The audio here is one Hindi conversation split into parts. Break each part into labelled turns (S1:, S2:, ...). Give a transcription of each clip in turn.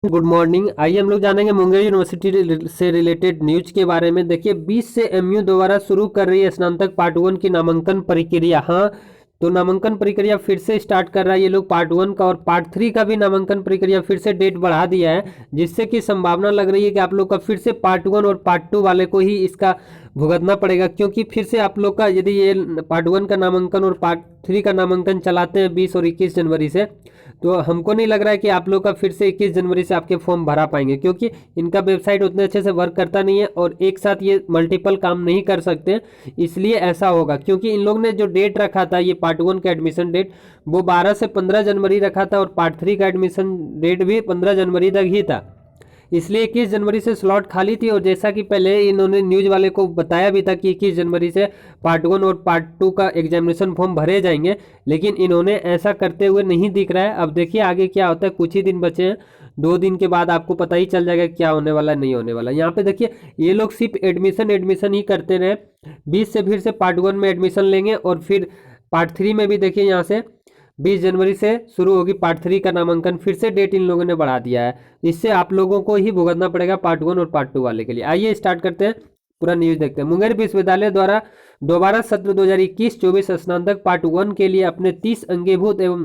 S1: Good morning. आइए हम लोग जानेंगे मुंगेर यूनिवर्सिटी से रिलेटेड न्यूज के बारे में। देखिए 20 से एमयू दोबारा शुरू कर रही है स्नातक पार्ट 1 की नामांकन प्रक्रिया। हाँ, तो नामांकन प्रक्रिया फिर से स्टार्ट कर रहा है ये लोग पार्ट 1 का, और पार्ट 3 का भी नामांकन प्रक्रिया फिर से डेट बढ़ा दिया है, जिससे कि संभावना लग रही है कि आप लोग का फिर से पार्ट 1 और पार्ट 2 वाले को ही इसका भुगतना पड़ेगा, क्योंकि फिर से आप लोग का यदि ये पार्ट 1 का नामांकन और पार्ट 3 का नामांकन चलाते हैं 20 और 21 जनवरी से, तो हमको नहीं लग रहा है कि आप लोग का फिर से 21 जनवरी से आपके फॉर्म भरा पाएंगे, क्योंकि इनका वेबसाइट उतने अच्छे से वर्क करता नहीं है और एक साथ ये मल्टीपल काम नहीं कर सकते। इसलिए ऐसा होगा, क्योंकि इन लोग ने जो डेट रखा था ये पार्ट 1 का एडमिशन डेट वो 12 से 15 जनवरी रखा था, और पार्ट 3 का एडमिशन डेट भी 15 जनवरी तक ही था। इसलिए 21 जनवरी से स्लॉट खाली थी, और जैसा कि पहले इन्होंने न्यूज वाले को बताया भी था कि 21 जनवरी से पार्ट 1 और पार्ट 2 का एग्जामिनेशन फॉर्म भरे जाएंगे, लेकिन इन्होंने ऐसा करते हुए नहीं दिख रहा है। अब देखिए आगे क्या होता है, कुछ ही दिन बचे हैं, 2 दिन के बाद आपको पता ही चल जाएगा क्या होने वाला है नहीं होने वाला। यहाँ पे देखिए ये लोग सिर्फ एडमिशन एडमिशन ही करते रहे। 20 से फिर से पार्ट 1 में एडमिशन लेंगे, और फिर पार्ट 3 में भी देखिए यहाँ से 20 जनवरी से शुरू होगी पार्ट 3 का नामांकन। फिर से डेट इन लोगों ने बढ़ा दिया है, इससे आप लोगों को ही भुगतना पड़ेगा पार्ट 1 और पार्ट 2 वाले के लिए। आइए स्टार्ट करते हैं, पूरा न्यूज देखते हैं। मुंगेर विश्वविद्यालय द्वारा दोबारा सत्र 2021-24 स्नातक पार्ट 1 के लिए अपने 30 अंगीभूत एवं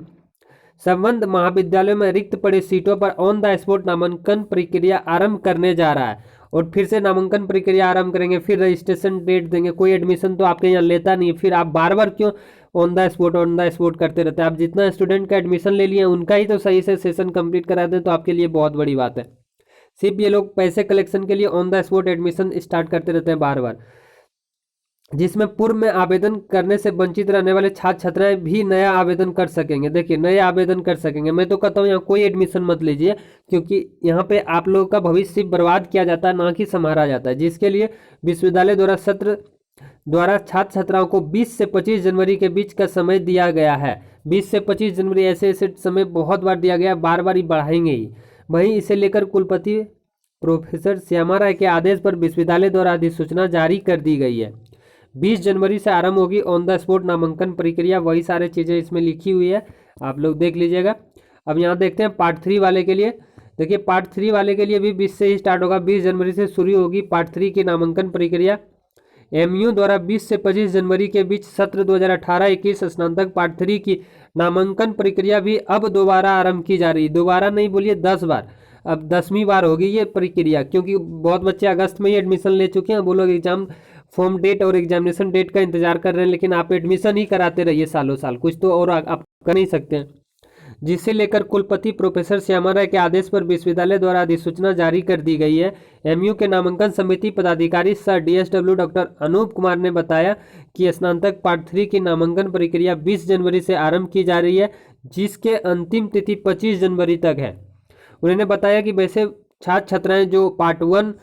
S1: संबंध महाविद्यालयों में रिक्त पड़े सीटों पर ऑन द स्पॉट नामांकन प्रक्रिया आरंभ करने जा रहा है। और फिर से नामांकन प्रक्रिया आरंभ करेंगे, फिर रजिस्ट्रेशन डेट देंगे। कोई एडमिशन तो आपके यहाँ लेता नहीं है, फिर आप बार बार क्यों ऑन द स्पॉट करते रहते हैं। आप जितना स्टूडेंट का एडमिशन ले लिए उनका ही तो सही से सेशन कंप्लीट करा दें, तो आपके लिए बहुत बड़ी बात है। सिर्फ ये लोग पैसे कलेक्शन के लिए on the spot admission start करते रहते हैं बार बार, जिसमें पूर्व में आवेदन करने से वंचित रहने वाले छात्र छात्राएं भी नया आवेदन कर सकेंगे। देखिए नए आवेदन कर सकेंगे। मैं तो कहता हूँ यहाँ कोई एडमिशन मत लीजिए, क्योंकि यहाँ पे आप लोगों का भविष्य बर्बाद किया जाता है, ना कि संभाला जाता है, जिसके लिए विश्वविद्यालय द्वारा छात्र छात्राओं को 20 से 25 जनवरी के बीच का समय दिया गया है। 20 से 25 जनवरी ऐसे ऐसे समय बहुत बार दिया गया, बार बार ही बढ़ाएंगे ही। वहीं इसे लेकर कुलपति प्रोफेसर श्यामा राय के आदेश पर विश्वविद्यालय द्वारा अधिसूचना जारी कर दी गई है। 20 जनवरी से आरंभ होगी ऑन द स्पॉट नामांकन प्रक्रिया। वही सारे चीज़ें इसमें लिखी हुई है, आप लोग देख लीजिएगा। अब यहाँ देखते हैं पार्ट 3 वाले के लिए। देखिए पार्ट 3 वाले के लिए भी 20 से ही स्टार्ट होगा, 20 जनवरी से शुरू होगी पार्ट 3 की नामांकन प्रक्रिया। एमयू द्वारा 20 से 25 जनवरी के बीच सत्र 2018-21 स्नातक पार्ट 3 की नामांकन प्रक्रिया भी अब दोबारा आरंभ की जा रही है। दोबारा नहीं बोलिए, 10 बार, अब 10वीं बार होगी ये प्रक्रिया, क्योंकि बहुत बच्चे अगस्त में ही एडमिशन ले चुके हैं। वो लोग एग्जाम फॉर्म डेट और एग्जामिनेशन डेट का इंतजार कर रहे हैं, लेकिन आप एडमिशन ही कराते रहिए सालों साल, कुछ तो और आप कर नहीं सकते हैं। जिसे लेकर कुलपति प्रोफेसर श्यामा राय के आदेश पर विश्वविद्यालय द्वारा अधिसूचना जारी कर दी गई है। एमयू के नामांकन समिति पदाधिकारी sir DSW doctor Anup Kumar ने बताया कि स्नातक पार्ट 3 की नामांकन प्रक्रिया 20 जनवरी से आरंभ की जा रही है, जिसके अंतिम तिथि 25 जनवरी तक है। उन्होंने बताया कि वैसे छात्र छात्राएं जो पार्ट 1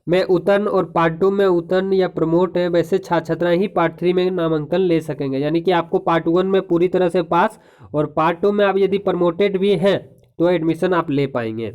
S1: में उतरन और पार्ट 2 में उतरन या प्रमोट है, वैसे छात्र छात्राएं ही पार्ट 3 में नामांकन ले सकेंगे। यानी कि आपको पार्ट 1 में पूरी तरह से पास, और पार्ट 2 में आप यदि प्रमोटेड भी हैं तो एडमिशन आप ले पाएंगे।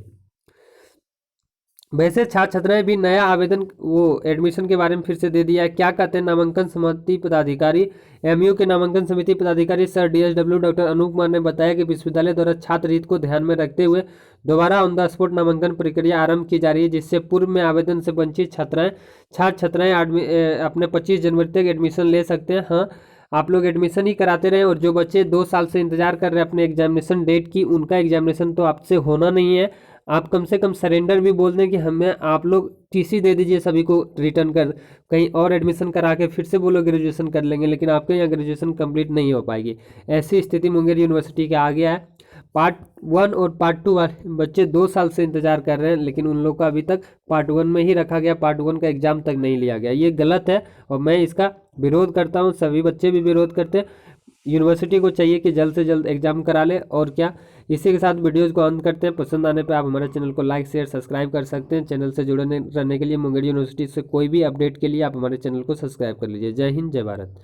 S1: वैसे छात्र छात्राएं भी नया आवेदन वो एडमिशन के बारे में फिर से दे दिया है। क्या कहते हैं नामांकन समिति पदाधिकारी, एमयू के नामांकन समिति पदाधिकारी sir DSW doctor Anup Kumar ने बताया कि विश्वविद्यालय द्वारा छात्र हित को ध्यान में रखते हुए दोबारा ऑन द स्पॉट नामांकन प्रक्रिया आरंभ की जा रही है, जिससे पूर्व में आवेदन से वंचित छात्र छात्राएं अपने 25 जनवरी तक एडमिशन ले सकते हैं। हाँ, आप लोग एडमिशन ही कराते रहें, और जो बच्चे 2 साल से इंतजार कर रहे हैं अपने एग्जामिनेशन डेट की, उनका एग्जामिनेशन तो आपसे होना नहीं है। आप कम से कम सरेंडर भी बोल दें कि हमें आप लोग टीसी दे दीजिए सभी को रिटर्न कर, कहीं और एडमिशन करा के फिर से वो लोग ग्रेजुएशन कर लेंगे, लेकिन आपके यहाँ ग्रेजुएशन कंप्लीट नहीं हो पाएगी। ऐसी स्थिति मुंगेर यूनिवर्सिटी के आ गया है। पार्ट 1 और पार्ट 2 वाले बच्चे 2 साल से इंतजार कर रहे हैं, लेकिन उन लोग का अभी तक पार्ट 1 में ही रखा गया, पार्ट 1 का एग्जाम तक नहीं लिया गया। ये गलत है, और मैं इसका विरोध करता हूँ, सभी बच्चे भी विरोध करते हैं। यूनिवर्सिटी को चाहिए कि जल्द से जल्द एग्जाम करा ले। और क्या, इसी के साथ वीडियोज़ को अंत करते हैं। पसंद आने पर आप हमारे चैनल को लाइक शेयर सब्सक्राइब कर सकते हैं। चैनल से जुड़े रहने के लिए, मुंगेर यूनिवर्सिटी से कोई भी अपडेट के लिए आप हमारे चैनल को सब्सक्राइब कर लीजिए। जय हिंद, जय भारत।